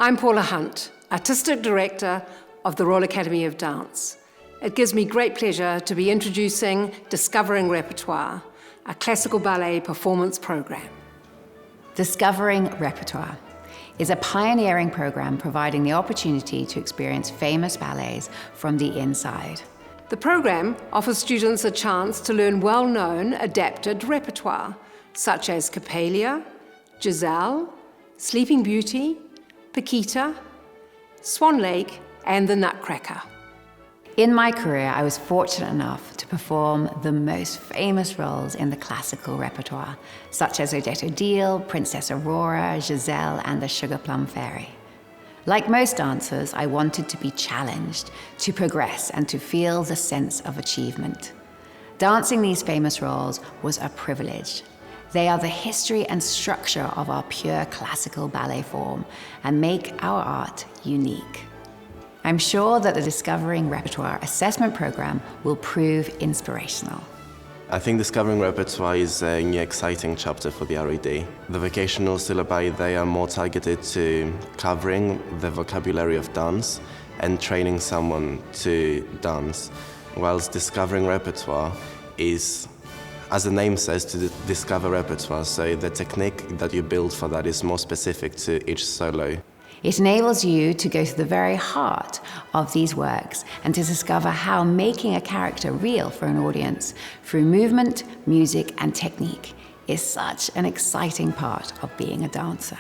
I'm Paula Hunt, Artistic Director of the Royal Academy of Dance. It gives me great pleasure to be introducing Discovering Repertoire, a classical ballet performance program. Discovering Repertoire is a pioneering program providing the opportunity to experience famous ballets from the inside. The program offers students a chance to learn well-known adapted repertoire, such as Coppélia, Giselle, Sleeping Beauty, Paquita, Swan Lake, and the Nutcracker. In my career, I was fortunate enough to perform the most famous roles in the classical repertoire, such as Odette, Princess Aurora, Giselle, and the Sugar Plum Fairy. Like most dancers, I wanted to be challenged, to progress, and to feel the sense of achievement. Dancing these famous roles was a privilege. They are the history and structure of our pure classical ballet form and make our art unique. I'm sure that the Discovering Repertoire assessment program will prove inspirational. I think Discovering Repertoire is a new exciting chapter for the RAD. The vocational syllabi, they are more targeted to covering the vocabulary of dance and training someone to dance, whilst Discovering Repertoire is, as the name says, to discover repertoire, so the technique that you build for that is more specific to each solo. It enables you to go to the very heart of these works and to discover how making a character real for an audience through movement, music, and technique is such an exciting part of being a dancer.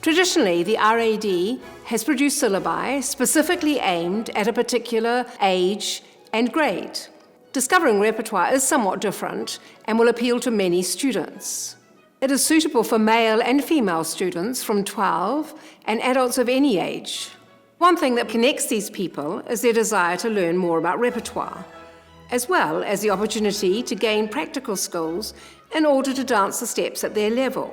Traditionally, the RAD has produced syllabi specifically aimed at a particular age and grade. Discovering Repertoire is somewhat different and will appeal to many students. It is suitable for male and female students from 12 and adults of any age. One thing that connects these people is their desire to learn more about repertoire, as well as the opportunity to gain practical skills in order to dance the steps at their level,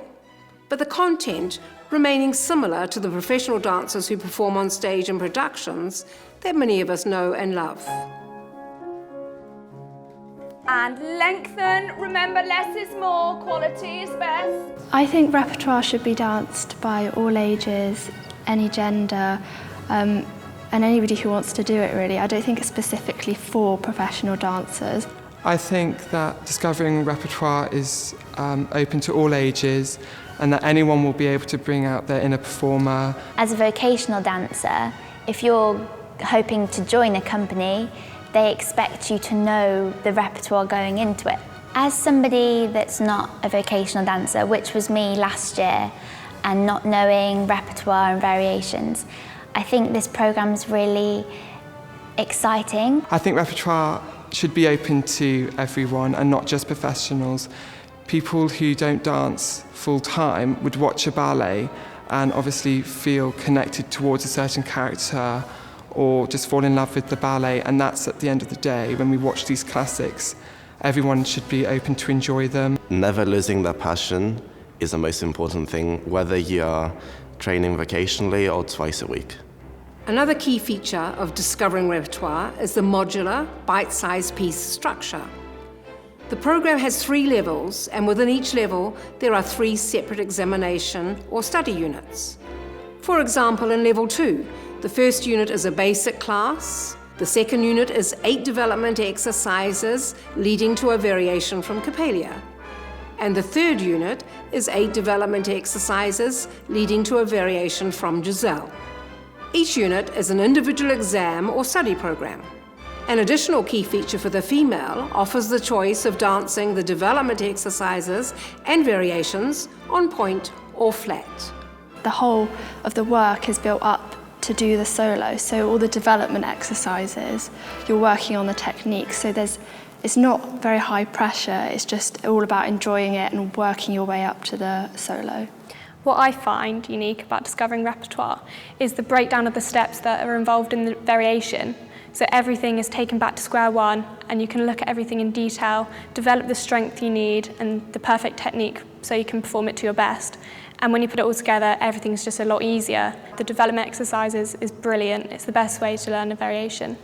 but the content remaining similar to the professional dancers who perform on stage in productions that many of us know and love. And lengthen, remember less is more, quality is best. I think repertoire should be danced by all ages, any gender, and anybody who wants to do it really. I don't think it's specifically for professional dancers. I think that Discovering Repertoire is open to all ages and that anyone will be able to bring out their inner performer. As a vocational dancer, if you're hoping to join a company, they expect you to know the repertoire going into it. As somebody that's not a vocational dancer, which was me last year, and not knowing repertoire and variations, I think this program's really exciting. I think repertoire should be open to everyone and not just professionals. People who don't dance full-time would watch a ballet and obviously feel connected towards a certain character or just fall in love with the ballet, and that's at the end of the day. When we watch these classics, everyone should be open to enjoy them. Never losing their passion is the most important thing, whether you are training vocationally or twice a week. Another key feature of Discovering Repertoire is the modular, bite-sized piece structure. The program has 3 levels, and within each level, there are 3 separate examination or study units. For example, in level 2, the first unit is a basic class. The second unit is 8 development exercises leading to a variation from Coppélia. And the third unit is 8 development exercises leading to a variation from Giselle. Each unit is an individual exam or study program. An additional key feature for the female offers the choice of dancing the development exercises and variations on point or flat. The whole of the work is built up to do the solo, so all the development exercises, you're working on the technique, so it's not very high pressure, it's just all about enjoying it and working your way up to the solo. What I find unique about Discovering Repertoire is the breakdown of the steps that are involved in the variation. So everything is taken back to square one and you can look at everything in detail, develop the strength you need and the perfect technique so you can perform it to your best. And when you put it all together, everything's just a lot easier. The development exercises is brilliant. It's the best way to learn a variation.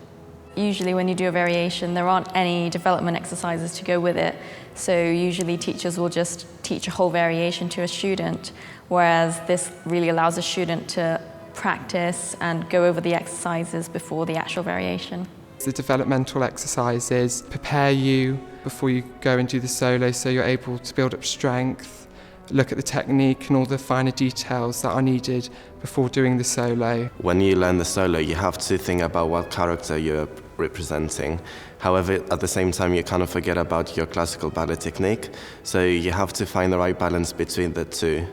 Usually when you do a variation, there aren't any development exercises to go with it. So usually teachers will just teach a whole variation to a student, whereas this really allows a student to practice and go over the exercises before the actual variation. The developmental exercises prepare you before you go and do the solo, so you're able to build up strength, look at the technique and all the finer details that are needed before doing the solo. When you learn the solo, you have to think about what character you're representing. However, at the same time, you kind of forget about your classical ballet technique, so you have to find the right balance between the two,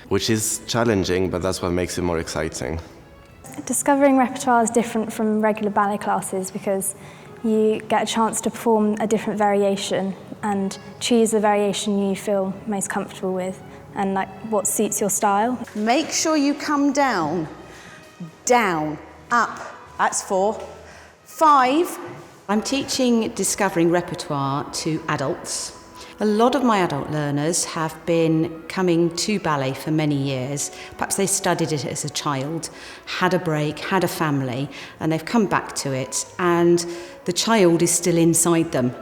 which is challenging, but that's what makes it more exciting. Discovering repertoire is different from regular ballet classes because you get a chance to perform a different variation and choose the variation you feel most comfortable with and like what suits your style. Make sure you come down, down, up. That's 4. 5. I'm teaching Discovering Repertoire to adults. A lot of my adult learners have been coming to ballet for many years. Perhaps they studied it as a child, had a break, had a family, and they've come back to it, and the child is still inside them.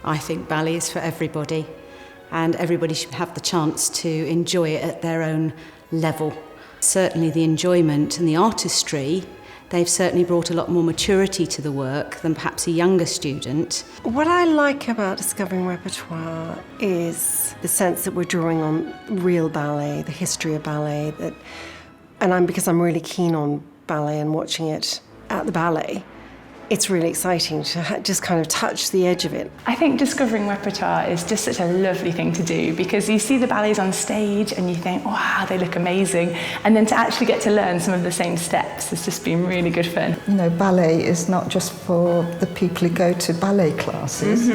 I think ballet is for everybody, and everybody should have the chance to enjoy it at their own level. Certainly the enjoyment and the artistry, they've certainly brought a lot more maturity to the work than perhaps a younger student. What I like about Discovering Repertoire is the sense that we're drawing on real ballet, the history of ballet, because I'm really keen on ballet and watching it at the ballet. It's really exciting to just kind of touch the edge of it. I think Discovering Repertoire is just such a lovely thing to do because you see the ballets on stage and you think, wow, they look amazing. And then to actually get to learn some of the same steps has just been really good fun. You know, ballet is not just for the people who go to ballet classes.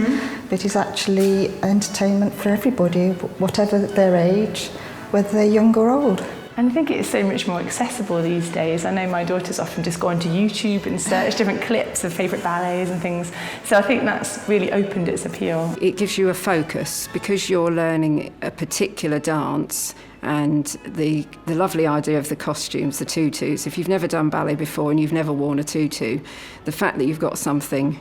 It is actually entertainment for everybody, whatever their age, whether they're young or old. And I think it's so much more accessible these days. I know my daughters often just go onto YouTube and search different clips of favourite ballets and things. So I think that's really opened its appeal. It gives you a focus because you're learning a particular dance and the lovely idea of the costumes, the tutus. If you've never done ballet before and you've never worn a tutu, the fact that you've got something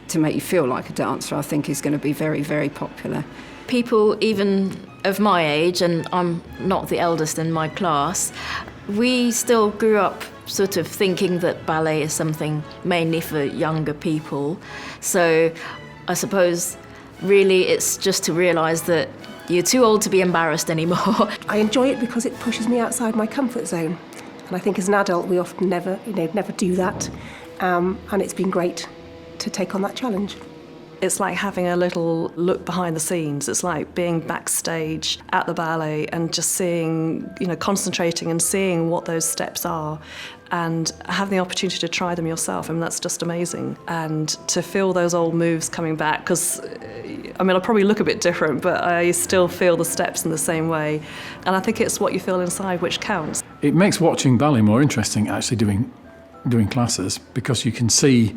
to make you feel like a dancer, I think is going to be very, very popular. People even of my age, and I'm not the eldest in my class, we still grew up sort of thinking that ballet is something mainly for younger people. So I suppose really it's just to realise that you're too old to be embarrassed anymore. I enjoy it because it pushes me outside my comfort zone. And I think as an adult we often never do that. And it's been great to take on that challenge. It's like having a little look behind the scenes. It's like being backstage at the ballet and just seeing, concentrating and seeing what those steps are and having the opportunity to try them yourself. I mean, that's just amazing. And to feel those old moves coming back, because, I probably look a bit different, but I still feel the steps in the same way. And I think it's what you feel inside which counts. It makes watching ballet more interesting, actually, doing classes, because you can see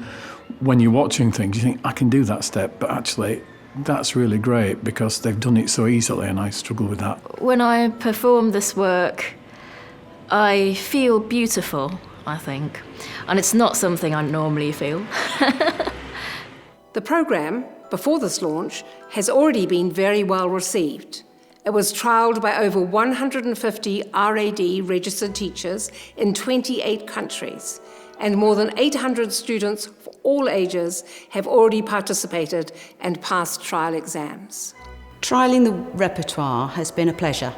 when you're watching things, you think, I can do that step, but actually that's really great because they've done it so easily and I struggle with that. When I perform this work, I feel beautiful, I think, and it's not something I normally feel. The programme, before this launch, has already been very well received. It was trialled by over 150 RAD registered teachers in 28 countries, and more than 800 students of all ages have already participated and passed trial exams. Trialling the repertoire has been a pleasure.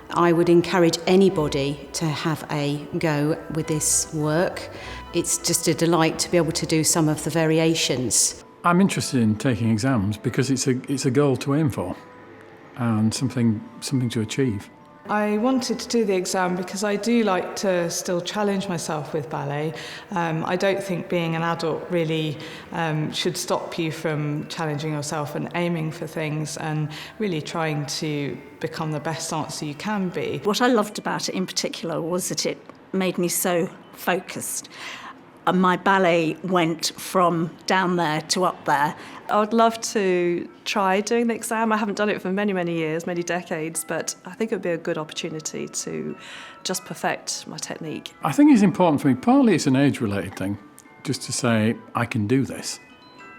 I would encourage anybody to have a go with this work. It's just a delight to be able to do some of the variations. I'm interested in taking exams because it's a goal to aim for and something to achieve. I wanted to do the exam because I do like to still challenge myself with ballet. I don't think being an adult really should stop you from challenging yourself and aiming for things and really trying to become the best dancer you can be. What I loved about it in particular was that it made me so focused. My ballet went from down there to up there. I would love to try doing the exam. I haven't done it for many, many years, many decades, but I think it would be a good opportunity to just perfect my technique. I think it's important for me, partly it's an age-related thing, just to say, I can do this.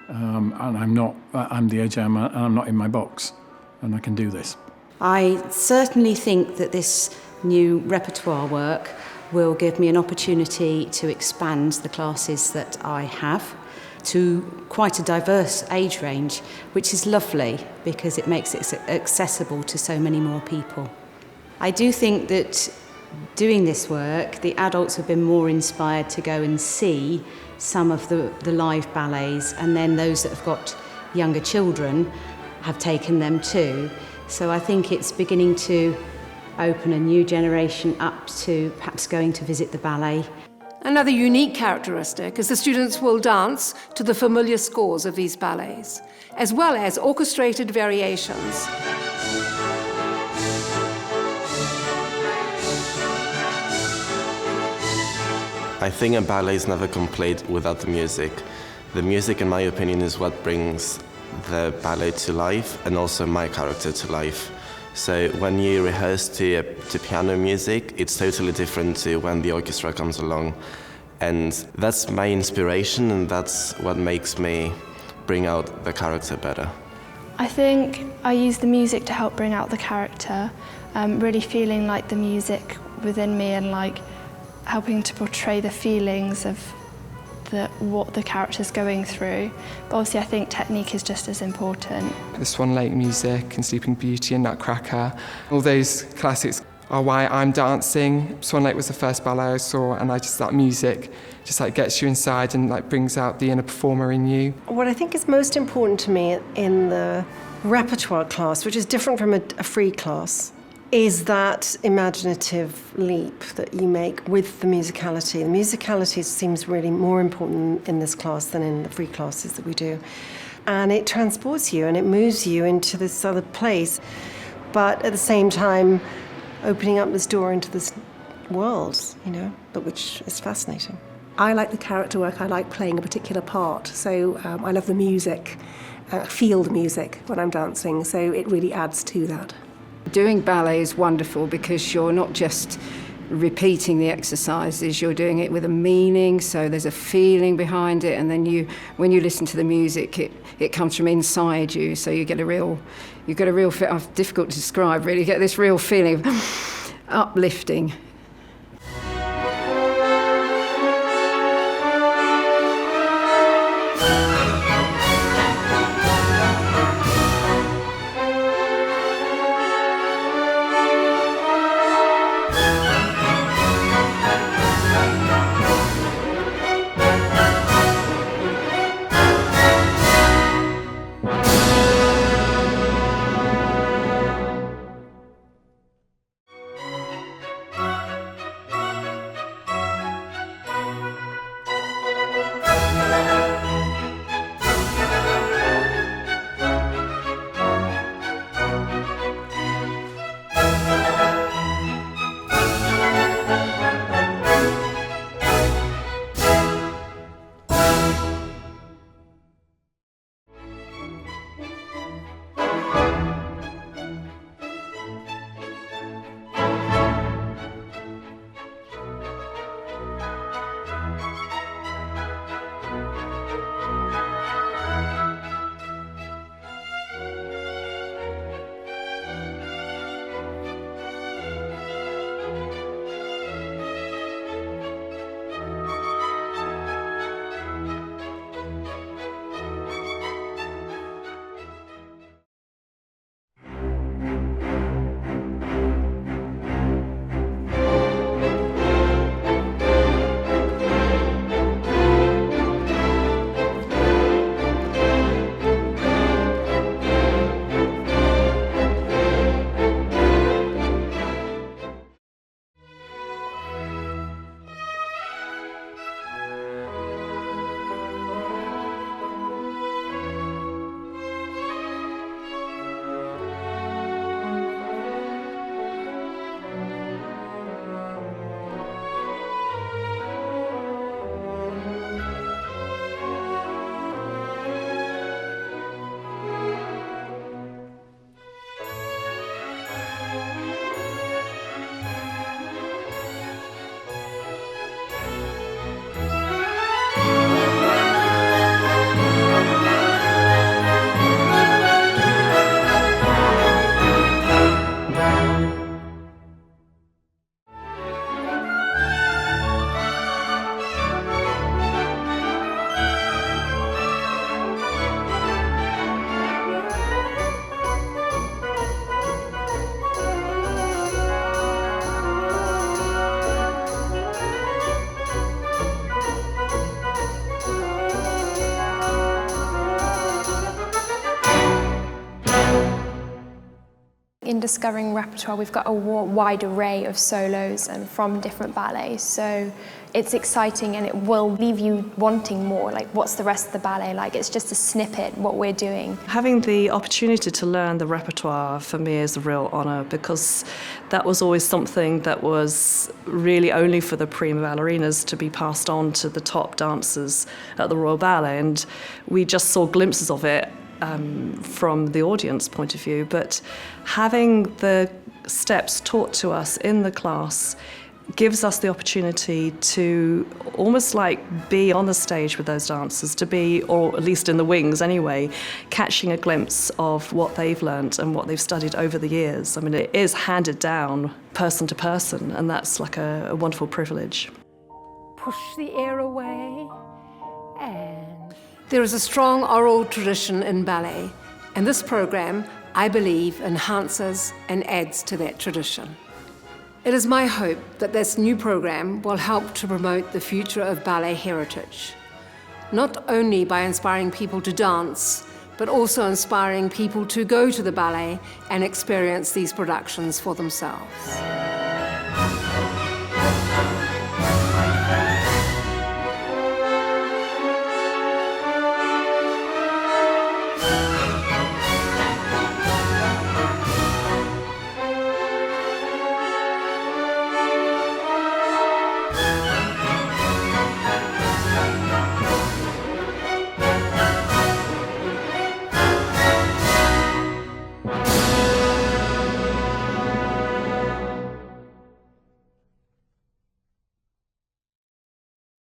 And I'm the age I am, and I'm not in my box, and I can do this. I certainly think that this new repertoire work will give me an opportunity to expand the classes that I have to quite a diverse age range, which is lovely because it makes it accessible to so many more people. I do think that doing this work, the adults have been more inspired to go and see some of the live ballets, and then those that have got younger children have taken them too. So I think it's beginning to open a new generation up to perhaps going to visit the ballet. Another unique characteristic is the students will dance to the familiar scores of these ballets, as well as orchestrated variations. I think a ballet is never complete without the music. The music, in my opinion, is what brings the ballet to life and also my character to life. So when you rehearse to piano music, it's totally different to when the orchestra comes along. And that's my inspiration, and that's what makes me bring out the character better. I think I use the music to help bring out the character, really feeling like the music within me and like helping to portray the feelings of what the character's going through. But obviously I think technique is just as important. The Swan Lake music and Sleeping Beauty and Nutcracker, all those classics are why I'm dancing. Swan Lake was the first ballet I saw, and that music just like gets you inside and like brings out the inner performer in you. What I think is most important to me in the repertoire class, which is different from a free class, is that imaginative leap that you make with the musicality. The musicality seems really more important in this class than in the free classes that we do. And it transports you and it moves you into this other place, but at the same time opening up this door into this world, but which is fascinating. I like the character work, I like playing a particular part, so I love the music, feel the music when I'm dancing, so it really adds to that. Doing ballet is wonderful because you're not just repeating the exercises, you're doing it with a meaning, so there's a feeling behind it, and then when you listen to the music, it comes from inside you, so you get a real difficult to describe really, you get this real feeling of uplifting. in Discovering Repertoire, we've got a wide array of solos and from different ballets. So it's exciting and it will leave you wanting more. Like, what's the rest of the ballet like? It's just a snippet, what we're doing. Having the opportunity to learn the repertoire for me is a real honour, because that was always something that was really only for the prima ballerinas to be passed on to the top dancers at the Royal Ballet, and we just saw glimpses of it from the audience point of view. But having the steps taught to us in the class gives us the opportunity to almost like be on the stage with those dancers, to be, or at least in the wings anyway, catching a glimpse of what they've learnt and what they've studied over the years. I mean, it is handed down person to person, and that's like a wonderful privilege. Push the air away, and... There is a strong oral tradition in ballet, and this program, I believe, enhances and adds to that tradition. It is my hope that this new program will help to promote the future of ballet heritage, not only by inspiring people to dance, but also inspiring people to go to the ballet and experience these productions for themselves.